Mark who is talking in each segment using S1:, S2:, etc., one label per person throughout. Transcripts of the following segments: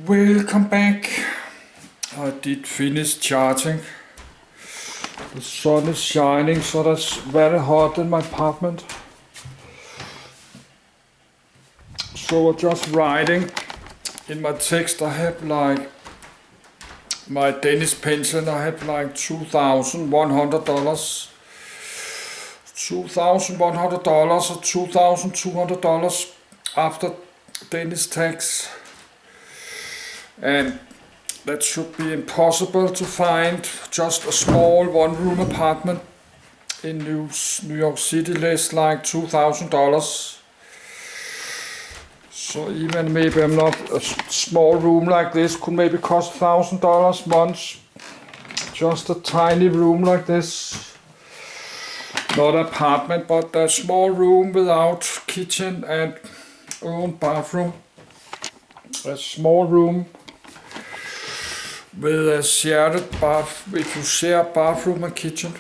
S1: Welcome back. I did finish charging. The sun is shining, so that's very hot in my apartment. So just writing in my text, I have like my Danish pension. I have like $2,100, $2,100 or $2,200 after Danish tax. And that should be impossible to find just a small one-room apartment in New York City, less like $2,000. So even maybe I'm not a small room like this could maybe cost $1,000 months. Just a tiny room like this. Not apartment, but a small room without kitchen and own bathroom. A small room with a shared bath, if you share bathroom and kitchen.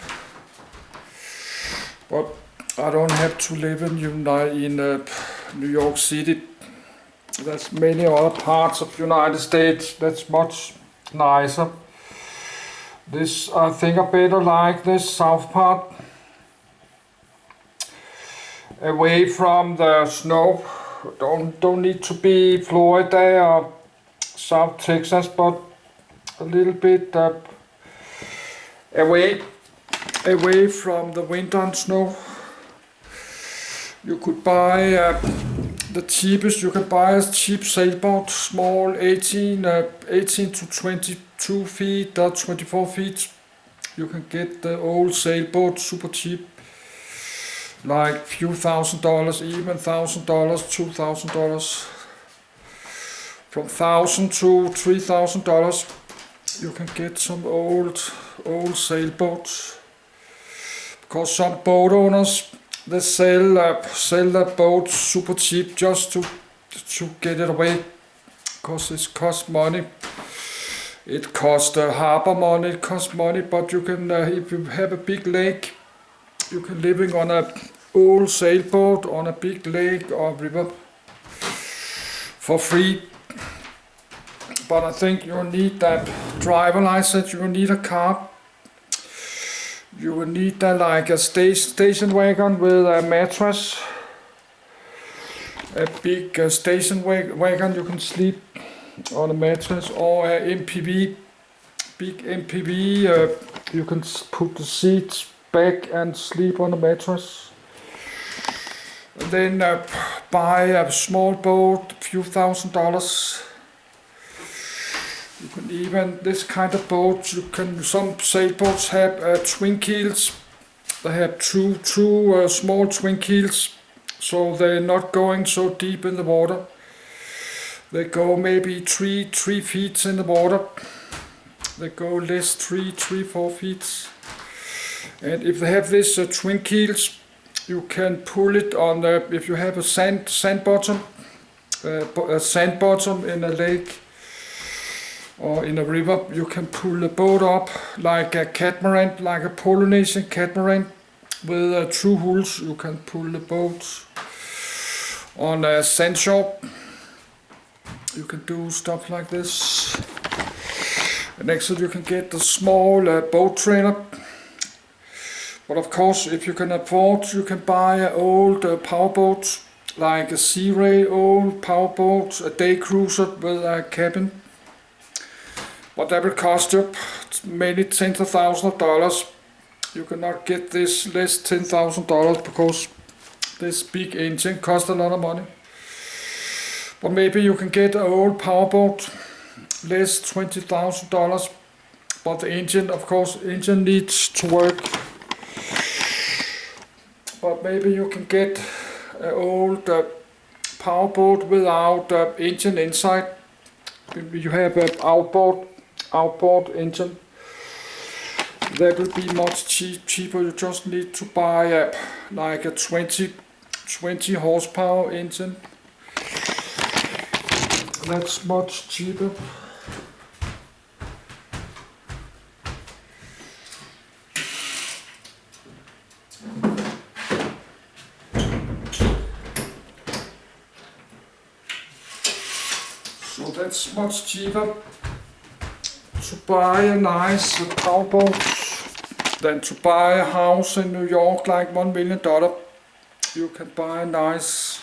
S1: But I don't have to live in New York City. There's many other parts of United States that's much nicer. This, I think I better like this south part. Away from the snow. Don't need to be Florida or South Texas, but a little bit away from the winter and snow. You could buy the cheapest. You can buy a cheap sailboat, small 18 to 22 feet or 24 feet. You can get the old sailboat super cheap, like few $1,000, even $1,000, $2,000. From $1,000 to $3,000, you can get some old sailboats. Because some boat owners, they sell their boats super cheap just to get it away. Because it costs money. It costs harbor money. It costs money, but you can if you have a big lake, you can living on a old sailboat on a big lake or river for free. But I think you need that driver license. You need a car. You will need like a station wagon with a mattress. A big station wagon. You can sleep on a mattress, or a MPV. Big MPV. You can put the seats back and sleep on the mattress. And then buy a small boat, a few $1,000s. You can even, this kind of boat, some sailboats have twin keels. They have two small twin keels, so they're not going so deep in the water. They go maybe 3 feet in the water. They go less 4 feet. And if they have this twin keels, you can pull it on if you have a sand bottom in a lake or in a river, you can pull the boat up like a catamaran, like a Polynesian catamaran with 2 hulls. You can pull the boat on a sand shore. You can do stuff like this. And next you can get the small boat trailer. But of course, if you can afford, you can buy an old powerboat, like a Sea Ray old powerboat, a day cruiser with a cabin. But that will cost you many tens of thousands of dollars. You cannot get this less $10,000 because this big engine costs a lot of money. But maybe you can get an old powerboat, less $20,000. But the engine, of course, engine needs to work. But maybe you can get an old powerboat without engine inside. You have an outboard engine. That will be much cheaper. You just need to buy like a 20 horsepower engine. That's much cheaper. So that's much cheaper to buy a nice powerboat than to buy a house in New York like $1 million. You can buy a nice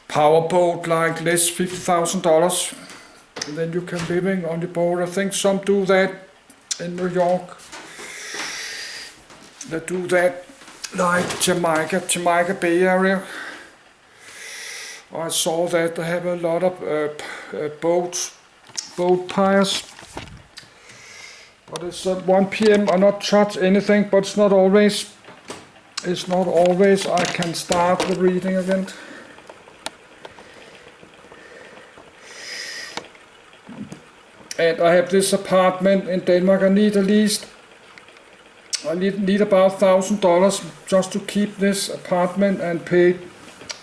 S1: powerboat like less $50,000, and then you can living on the boat. I think some do that in New York. They do that like Jamaica Bay Area. I saw that they have a lot of boat piers. But it's at 1 p.m. I not touch anything, but it's not always I can start the reading again. And I have this apartment in Denmark. I need about $1,000 just to keep this apartment and pay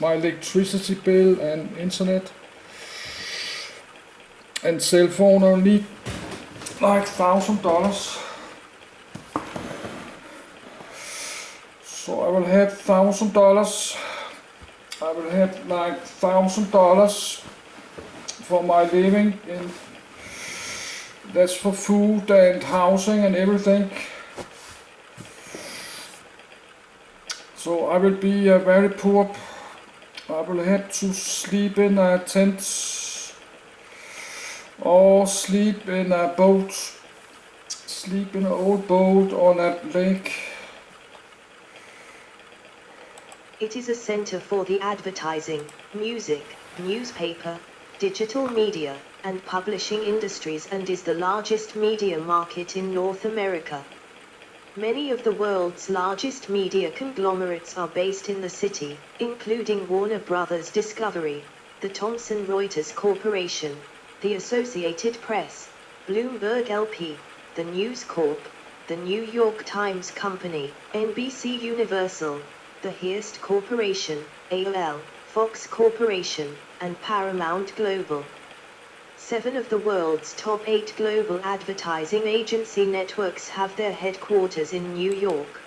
S1: my electricity bill and internet and cell phone. I need like $1,000. So I will have $1,000. I will have like $1,000 for my living, and that's for food and housing and everything. So I will be very poor. I will have to sleep in a tent or sleep in a boat, sleep in an old boat on a lake.
S2: It is a center for the advertising, music, newspaper, digital media, and publishing industries, and is the largest media market in North America. Many of the world's largest media conglomerates are based in the city, including Warner Brothers Discovery, the Thomson Reuters Corporation, the Associated Press, Bloomberg LP, the News Corp, the New York Times Company, NBC Universal, the Hearst Corporation, AOL, Fox Corporation, and Paramount Global. 7 of the world's top 8 global advertising agency networks have their headquarters in New York.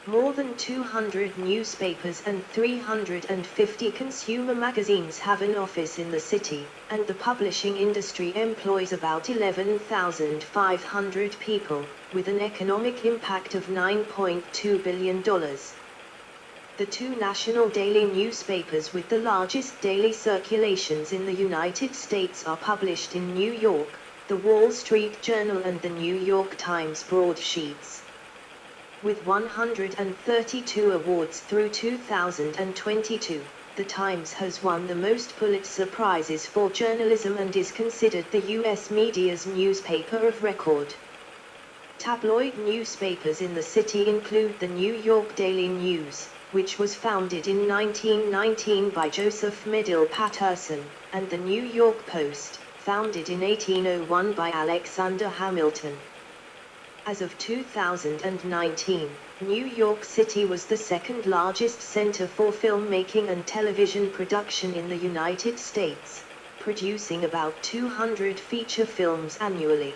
S2: More than 200 newspapers and 350 consumer magazines have an office in the city, and the publishing industry employs about 11,500 people, with an economic impact of $9.2 billion. The 2 national daily newspapers with the largest daily circulations in the United States are published in New York, the Wall Street Journal and the New York Times broadsheets. With 132 awards through 2022, the Times has won the most Pulitzer Prizes for journalism and is considered the U.S. media's newspaper of record. Tabloid newspapers in the city include the New York Daily News, which was founded in 1919 by Joseph Medill Patterson, and the New York Post, founded in 1801 by Alexander Hamilton. As of 2019, New York City was the second largest center for filmmaking and television production in the United States, producing about 200 feature films annually.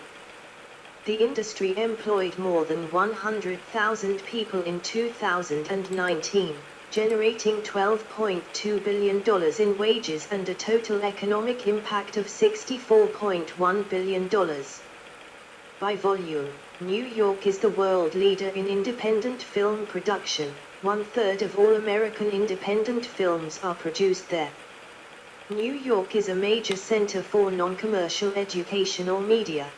S2: The industry employed more than 100,000 people in 2019, generating $12.2 billion in wages and a total economic impact of $64.1 billion. By volume, New York is the world leader in independent film production. 1/3 of all American independent films are produced there. New York is a major center for non-commercial educational media.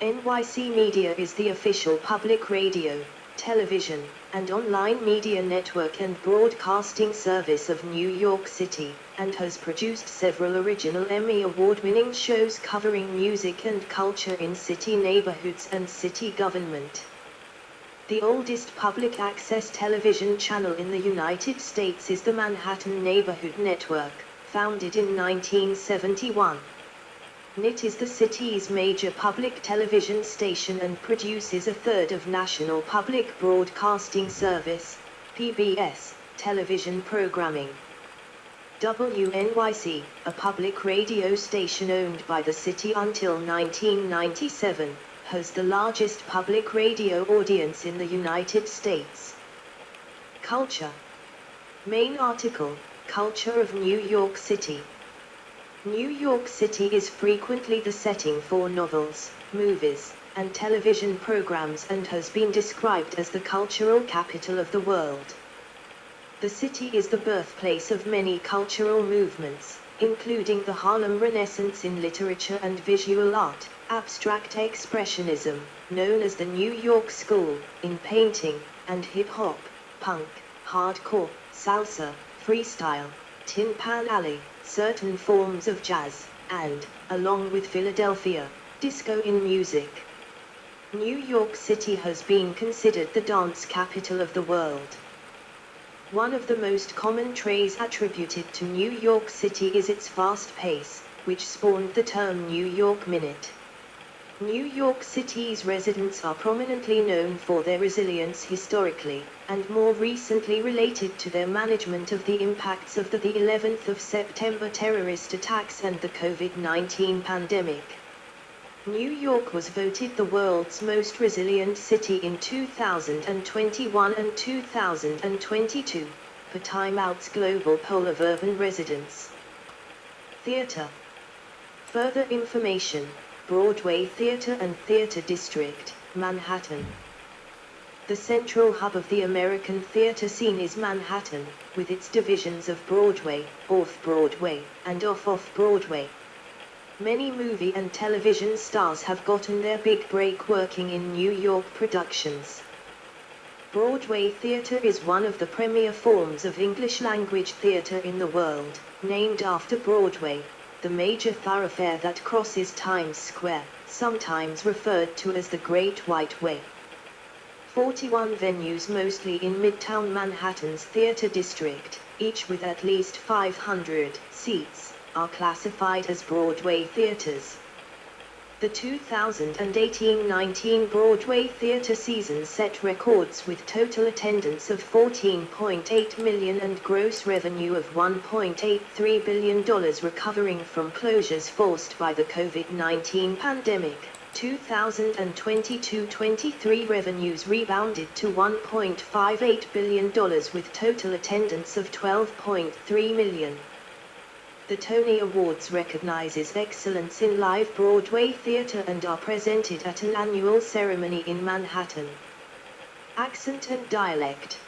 S2: NYC Media is the official public radio, television, and online media network and broadcasting service of New York City, and has produced several original Emmy Award-winning shows covering music and culture in city neighborhoods and city government. The oldest public access television channel in the United States is the Manhattan Neighborhood Network, founded in 1971. NIT is the city's major public television station and produces 1/3 of National Public Broadcasting Service, PBS, television programming. WNYC, a public radio station owned by the city until 1997, has the largest public radio audience in the United States. Culture. Main article, Culture of New York City. New York City is frequently the setting for novels, movies, and television programs and has been described as the cultural capital of the world. The city is the birthplace of many cultural movements, including the Harlem Renaissance in literature and visual art, abstract expressionism, known as the New York School, in painting, and hip-hop, punk, hardcore, salsa, freestyle, Tin Pan Alley, certain forms of jazz, and, along with Philadelphia, disco in music. New York City has been considered the dance capital of the world. One of the most common traits attributed to New York City is its fast pace, which spawned the term New York Minute. New York City's residents are prominently known for their resilience historically, and more recently related to their management of the impacts of the 11th of September terrorist attacks and the COVID-19 pandemic. New York was voted the world's most resilient city in 2021 and 2022, per Time Out's global poll of urban residents. Theater. Further information: Broadway Theater and Theater District, Manhattan. The central hub of the American theater scene is Manhattan, with its divisions of Broadway, Off-Broadway, and Off-Broadway. Many movie and television stars have gotten their big break working in New York productions. Broadway theater is one of the premier forms of English-language theater in the world, named after Broadway, the major thoroughfare that crosses Times Square, sometimes referred to as the Great White Way. 41 venues, mostly in Midtown Manhattan's theater district, each with at least 500 seats, are classified as Broadway theaters. The 2018-19 Broadway theater season set records with total attendance of 14.8 million and gross revenue of $1.83 billion. Recovering from closures forced by the COVID-19 pandemic, 2022-23 revenues rebounded to $1.58 billion with total attendance of 12.3 million. The Tony Awards recognizes excellence in live Broadway theater and are presented at an annual ceremony in Manhattan. Accent and dialect.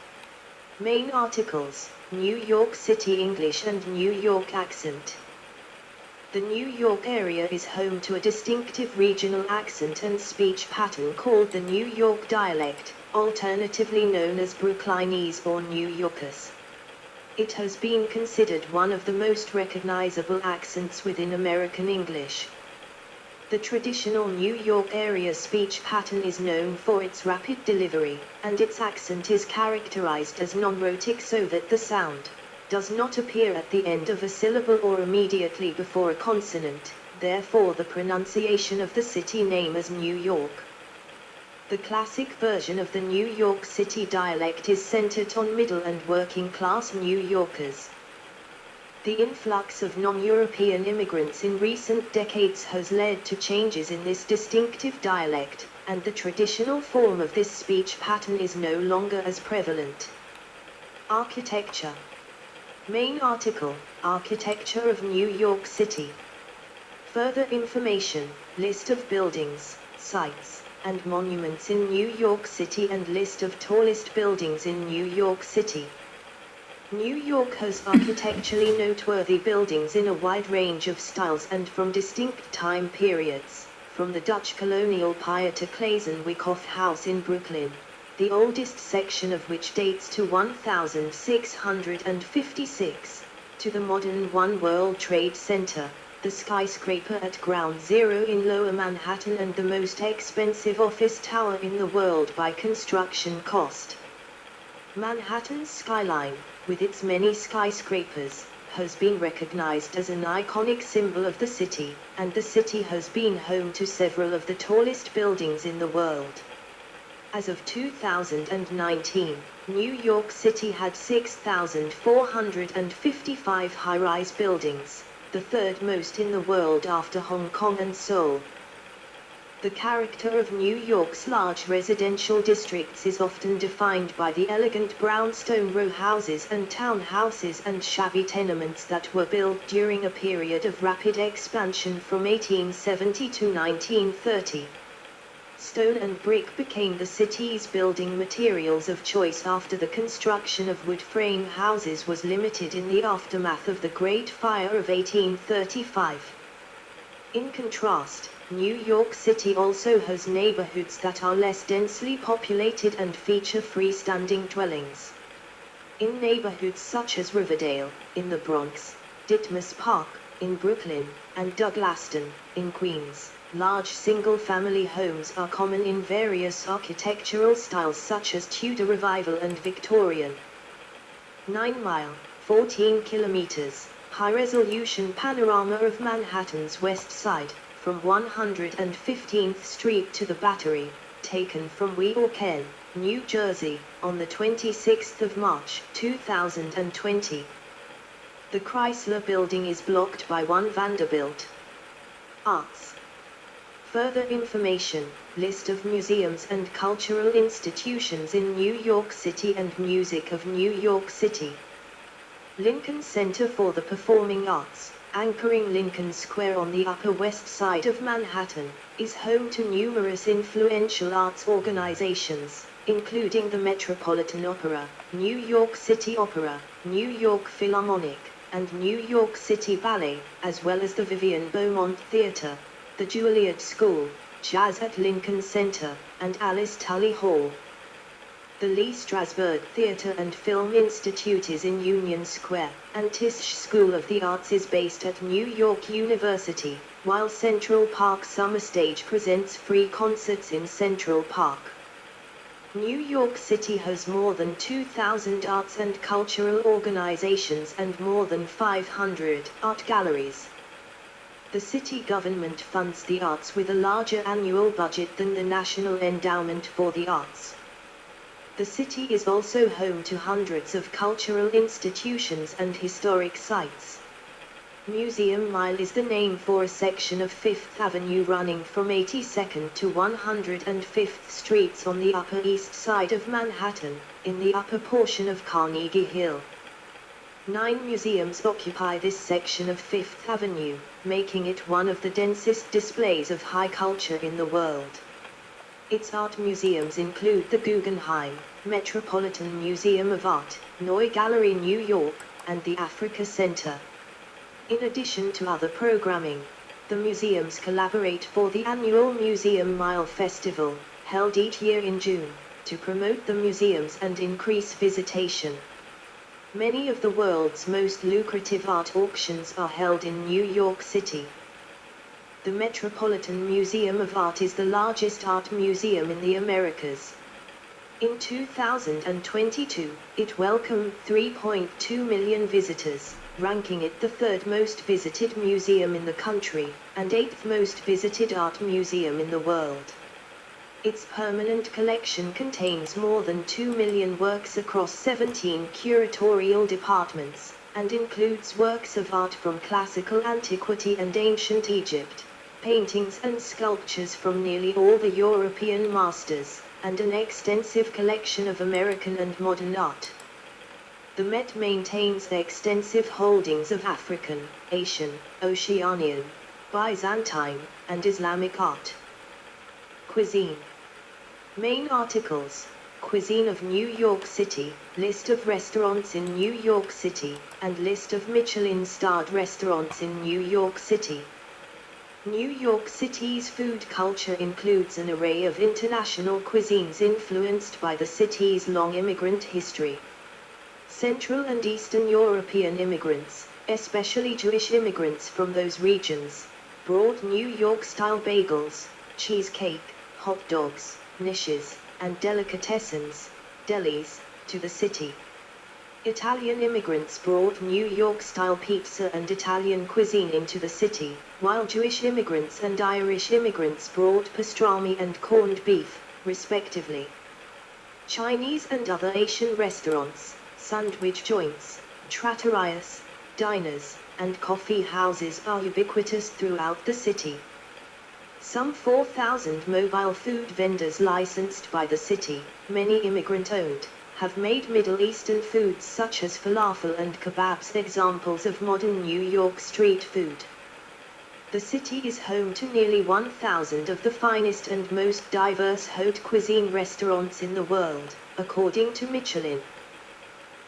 S2: Main articles: New York City English and New York accent. The New York area is home to a distinctive regional accent and speech pattern called the New York dialect, alternatively known as Brooklynese or New Yorkers. It has been considered one of the most recognizable accents within American English. The traditional New York area speech pattern is known for its rapid delivery, and its accent is characterized as non-rhotic so that the sound does not appear at the end of a syllable or immediately before a consonant, therefore the pronunciation of the city name as New York. The classic version of the New York City dialect is centered on middle and working-class New Yorkers. The influx of non-European immigrants in recent decades has led to changes in this distinctive dialect, and the traditional form of this speech pattern is no longer as prevalent. Architecture. Main article: Architecture of New York City. Further information: List of buildings, sites, and monuments in New York City and list of tallest buildings in New York City. New York has architecturally noteworthy buildings in a wide range of styles and from distinct time periods, from the Dutch colonial pier to Clazen-Wyckoff House in Brooklyn, the oldest section of which dates to 1656, to the modern One World Trade Center, the skyscraper at Ground Zero in Lower Manhattan and the most expensive office tower in the world by construction cost. Manhattan's skyline, with its many skyscrapers, has been recognized as an iconic symbol of the city, and the city has been home to several of the tallest buildings in the world. As of 2019, New York City had 6,455 high-rise buildings, the third most in the world after Hong Kong and Seoul. The character of New York's large residential districts is often defined by the elegant brownstone row houses and townhouses and shabby tenements that were built during a period of rapid expansion from 1870 to 1930. Stone and brick became the city's building materials of choice after the construction of wood frame houses was limited in the aftermath of the Great Fire of 1835. In contrast, New York City also has neighborhoods that are less densely populated and feature freestanding dwellings. In neighborhoods such as Riverdale, in the Bronx, Ditmas Park, in Brooklyn, and Douglaston, in Queens, large single-family homes are common in various architectural styles such as Tudor Revival and Victorian. 9 Mile, 14 kilometers, high-resolution panorama of Manhattan's West Side, from 115th Street to the Battery, taken from Weehawken, New Jersey, on the 26th of March, 2020. The Chrysler Building is blocked by 1 Vanderbilt. Arts. Further information, list of museums and cultural institutions in New York City and Music of New York City. Lincoln Center for the Performing Arts, anchoring Lincoln Square on the Upper West Side of Manhattan, is home to numerous influential arts organizations, including the Metropolitan Opera, New York City Opera, New York Philharmonic, and New York City Ballet, as well as the Vivian Beaumont Theater, the Juilliard School, Jazz at Lincoln Center, and Alice Tully Hall. The Lee Strasberg Theater and Film Institute is in Union Square, and Tisch School of the Arts is based at New York University, while Central Park Summer Stage presents free concerts in Central Park. New York City has more than 2,000 arts and cultural organizations and more than 500 art galleries. The city government funds the arts with a larger annual budget than the National Endowment for the Arts. The city is also home to hundreds of cultural institutions and historic sites. Museum Mile is the name for a section of Fifth Avenue running from 82nd to 105th Streets on the Upper East Side of Manhattan, in the upper portion of Carnegie Hill. 9 museums occupy this section of Fifth Avenue, making it one of the densest displays of high culture in the world. Its art museums include the Guggenheim, Metropolitan Museum of Art, Noy Gallery New York, and the Africa Center. In addition to other programming, the museums collaborate for the annual Museum Mile Festival, held each year in June, to promote the museums and increase visitation. Many of the world's most lucrative art auctions are held in New York City. The Metropolitan Museum of Art is the largest art museum in the Americas. In 2022, it welcomed 3.2 million visitors, ranking it the 3rd most visited museum in the country, and 8th most visited art museum in the world. Its permanent collection contains more than 2 million works across 17 curatorial departments, and includes works of art from classical antiquity and ancient Egypt, paintings and sculptures from nearly all the European masters, and an extensive collection of American and modern art. The Met maintains extensive holdings of African, Asian, Oceanian, Byzantine, and Islamic art. Cuisine. Main articles: Cuisine of New York City, list of restaurants in New York City, and list of Michelin-starred restaurants in New York City. New York City's food culture includes an array of international cuisines influenced by the city's long immigrant history. Central and Eastern European immigrants, especially Jewish immigrants from those regions, brought New York-style bagels, cheesecake, hot dogs, niches, and delicatessens, delis, to the city. Italian immigrants brought New York-style pizza and Italian cuisine into the city, while Jewish immigrants and Irish immigrants brought pastrami and corned beef, respectively. Chinese and other Asian restaurants, sandwich joints, trattorias, diners, and coffee houses are ubiquitous throughout the city. Some 4,000 mobile food vendors licensed by the city, many immigrant-owned, have made Middle Eastern foods such as falafel and kebabs examples of modern New York street food. The city is home to nearly 1,000 of the finest and most diverse haute cuisine restaurants in the world, according to Michelin.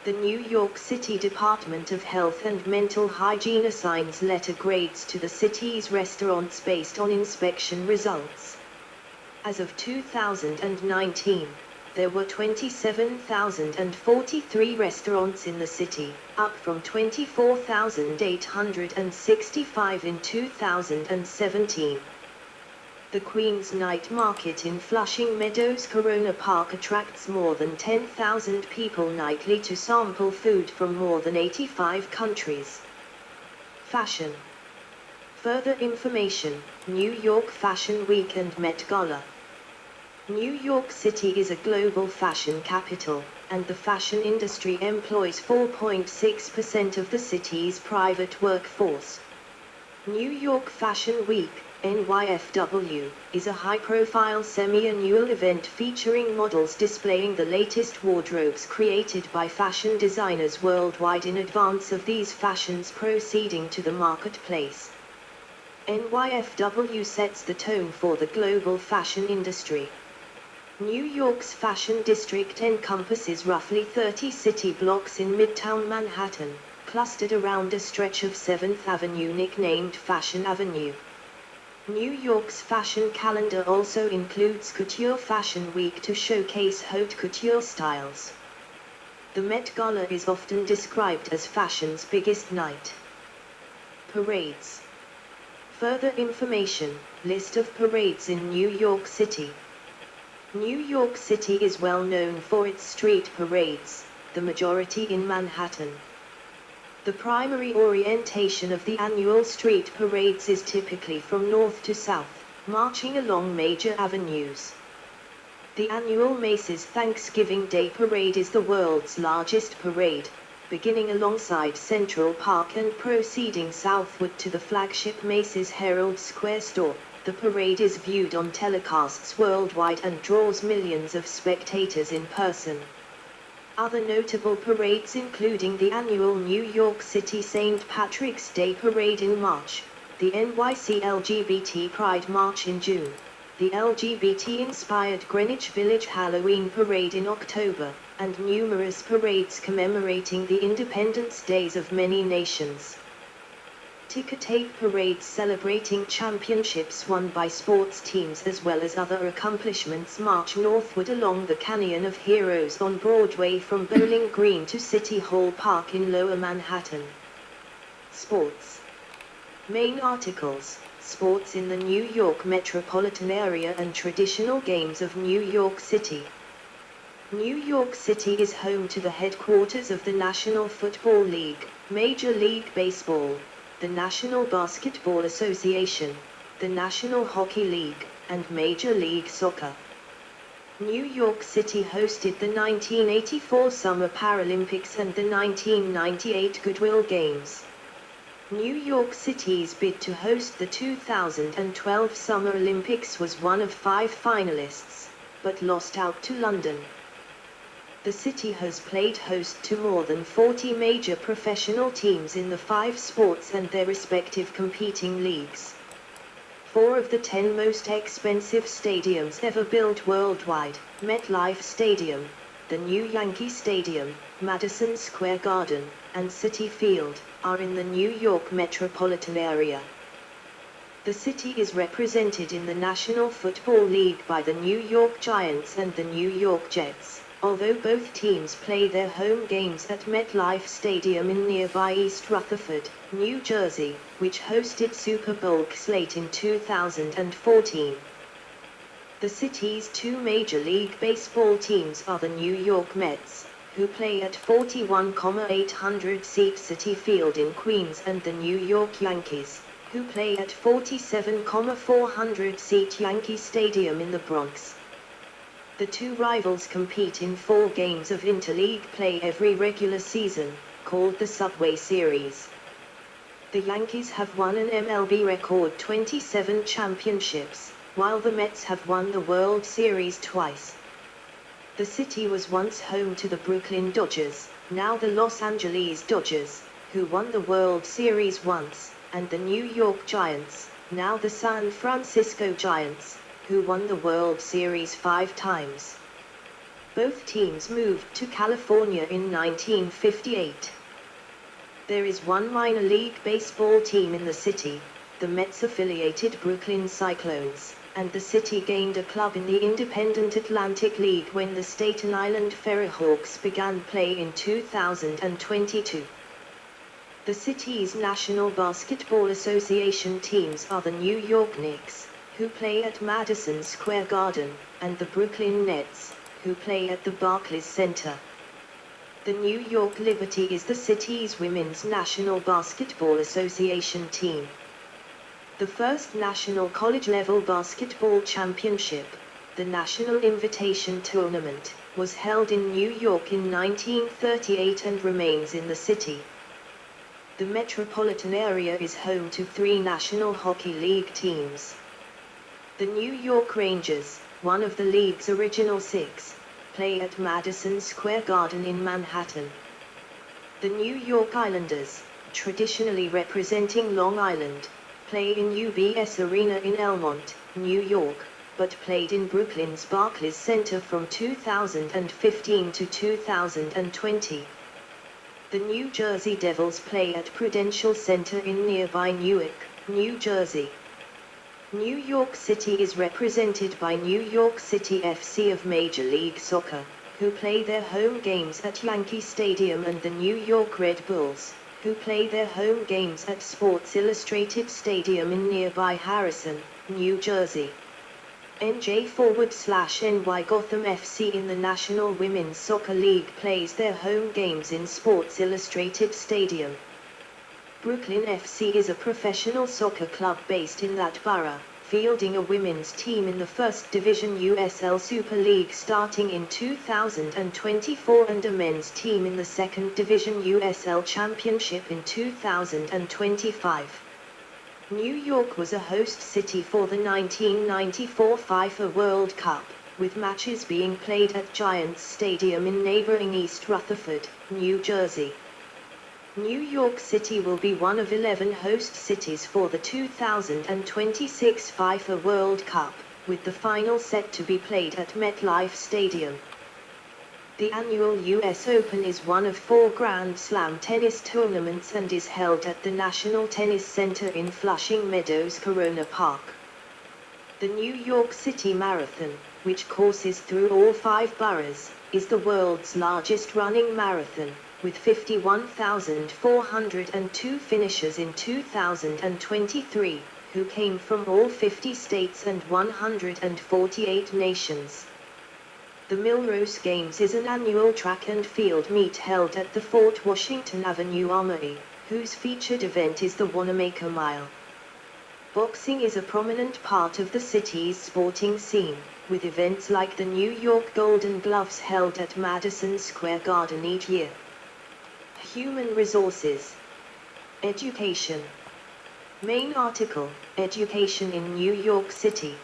S2: The New York City Department of Health and Mental Hygiene assigns letter grades to the city's restaurants based on inspection results. As of 2019, there were 27,043 restaurants in the city, up from 24,865 in 2017. The Queens Night Market in Flushing Meadows Corona Park attracts more than 10,000 people nightly to sample food from more than 85 countries. Fashion. Further information, New York Fashion Week and Met Gala. New York City is a global fashion capital, and the fashion industry employs 4.6% of the city's private workforce. New York Fashion Week, NYFW, is a high-profile semi-annual event featuring models displaying the latest wardrobes created by fashion designers worldwide in advance of these fashions proceeding to the marketplace. NYFW sets the tone for the global fashion industry. New York's fashion district encompasses roughly 30 city blocks in Midtown Manhattan, clustered around a stretch of 7th Avenue nicknamed Fashion Avenue. New York's fashion calendar also includes Couture Fashion Week to showcase haute couture styles. The Met Gala is often described as fashion's biggest night. Parades. Further information, list of parades in New York City. New York City is well known for its street parades, the majority in Manhattan. The primary orientation of the annual street parades is typically from north to south, marching along major avenues. The annual Macy's Thanksgiving Day Parade is the world's largest parade, beginning alongside Central Park and proceeding southward to the flagship Macy's Herald Square store. The parade is viewed on telecasts worldwide and draws millions of spectators in person. Other notable parades including the annual New York City St. Patrick's Day Parade in March, the NYC LGBT Pride March in June, the LGBT-inspired Greenwich Village Halloween Parade in October, and numerous parades commemorating the independence days of many nations. Ticker tape parades celebrating championships won by sports teams as well as other accomplishments march northward along the Canyon of Heroes on Broadway from Bowling Green to City Hall Park in Lower Manhattan. Sports. Main articles, sports in the New York metropolitan area and traditional games of New York City. New York City is home to the headquarters of the National Football League, Major League Baseball, the National Basketball Association, the National Hockey League, and Major League Soccer. New York City hosted the 1984 Summer Paralympics and the 1998 Goodwill Games. New York City's bid to host the 2012 Summer Olympics was one of 5 finalists, but lost out to London. The city has played host to more than 40 major professional teams in the 5 sports and their respective competing leagues. 4 of the 10 most expensive stadiums ever built worldwide, MetLife Stadium, the new Yankee Stadium, Madison Square Garden, and Citi Field, are in the New York metropolitan area. The city is represented in the National Football League by the New York Giants and the New York Jets, although both teams play their home games at MetLife Stadium in nearby East Rutherford, New Jersey, which hosted Super Bowl slate in 2014. The city's 2 Major League Baseball teams are the New York Mets, who play at 41,800-seat Citi Field in Queens, and the New York Yankees, who play at 47,400-seat Yankee Stadium in the Bronx. The 2 rivals compete in 4 games of interleague play every regular season, called the Subway Series. The Yankees have won an MLB record 27 championships, while the Mets have won the World Series twice. The city was once home to the Brooklyn Dodgers, now the Los Angeles Dodgers, who won the World Series once, and the New York Giants, now the San Francisco Giants, who won the World Series 5 times. Both teams moved to California in 1958. There is one minor league baseball team in the city, the Mets-affiliated Brooklyn Cyclones, and the city gained a club in the Independent Atlantic League when the Staten Island Ferryhawks began play in 2022. The city's National Basketball Association teams are the New York Knicks, who play at Madison Square Garden, and the Brooklyn Nets, who play at the Barclays Center. The New York Liberty is the city's women's National Basketball Association team. The first national college-level basketball championship, the National Invitation Tournament, was held in New York in 1938 and remains in the city. The metropolitan area is home to 3 National Hockey League teams. The New York Rangers, one of the league's original 6, play at Madison Square Garden in Manhattan. The New York Islanders, traditionally representing Long Island, play in UBS Arena in Elmont, New York, but played in Brooklyn's Barclays Center from 2015 to 2020. The New Jersey Devils play at Prudential Center in nearby Newark, New Jersey. New York City is represented by New York City FC of Major League Soccer, who play their home games at Yankee Stadium, and the New York Red Bulls, who play their home games at Sports Illustrated Stadium in nearby Harrison, New Jersey. NJ/NY Gotham FC in the National Women's Soccer League plays their home games in Sports Illustrated Stadium. Brooklyn FC is a professional soccer club based in that borough, fielding a women's team in the First Division USL Super League starting in 2024 and a men's team in the Second Division USL Championship in 2025. New York was a host city for the 1994 FIFA World Cup, with matches being played at Giants Stadium in neighboring East Rutherford, New Jersey. New York City will be one of 11 host cities for the 2026 FIFA World Cup, with the final set to be played at MetLife Stadium. The annual US Open is one of 4 Grand Slam tennis tournaments and is held at the National Tennis Center in Flushing Meadows, Corona Park. The New York City Marathon, which courses through all 5 boroughs, is the world's largest running marathon, with 51,402 finishers in 2023, who came from all 50 states and 148 nations. The Millrose Games is an annual track and field meet held at the Fort Washington Avenue Armory, whose featured event is the Wanamaker Mile. Boxing is a prominent part of the city's sporting scene, with events like the New York Golden Gloves held at Madison Square Garden each year. Human Resources. Education. Main article, Education in New York City.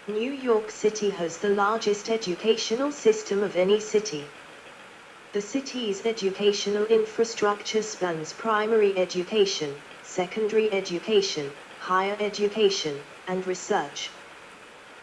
S2: New York City has the largest educational system of any city. The city's educational infrastructure spans primary education, secondary education, higher education, and research.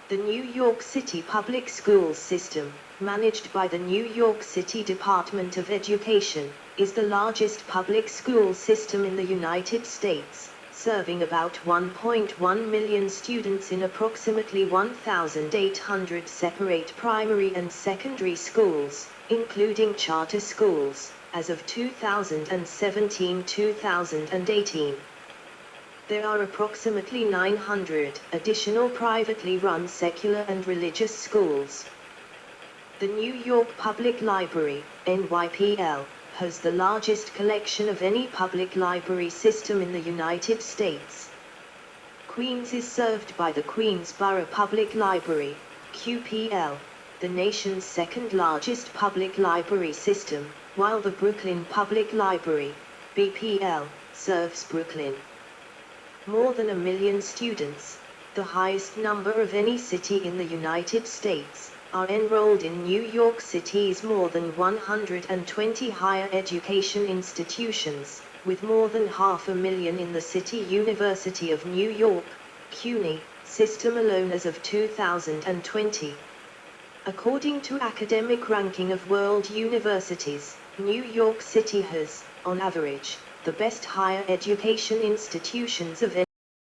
S2: The New York City Public Schools system, managed by the New York City Department of Education, is the largest public school system in the United States, serving about 1.1 million students in approximately 1,800 separate primary and secondary schools, including charter schools, as of 2017-2018. There are approximately 900 additional privately run secular and religious schools. The New York Public Library, NYPL, has the largest collection of any public library system in the United States. Queens is served by the Queensborough Public Library, QPL, the nation's second largest public library system, while the Brooklyn Public Library, BPL, serves Brooklyn. More than 1 million students, the highest number of any city in the United States, are enrolled in New York City's more than 120 higher education institutions, with more than 500,000 in the City University of New York, CUNY, system alone as of 2020. According to academic ranking of world universities, New York City has, on average, the best higher education institutions of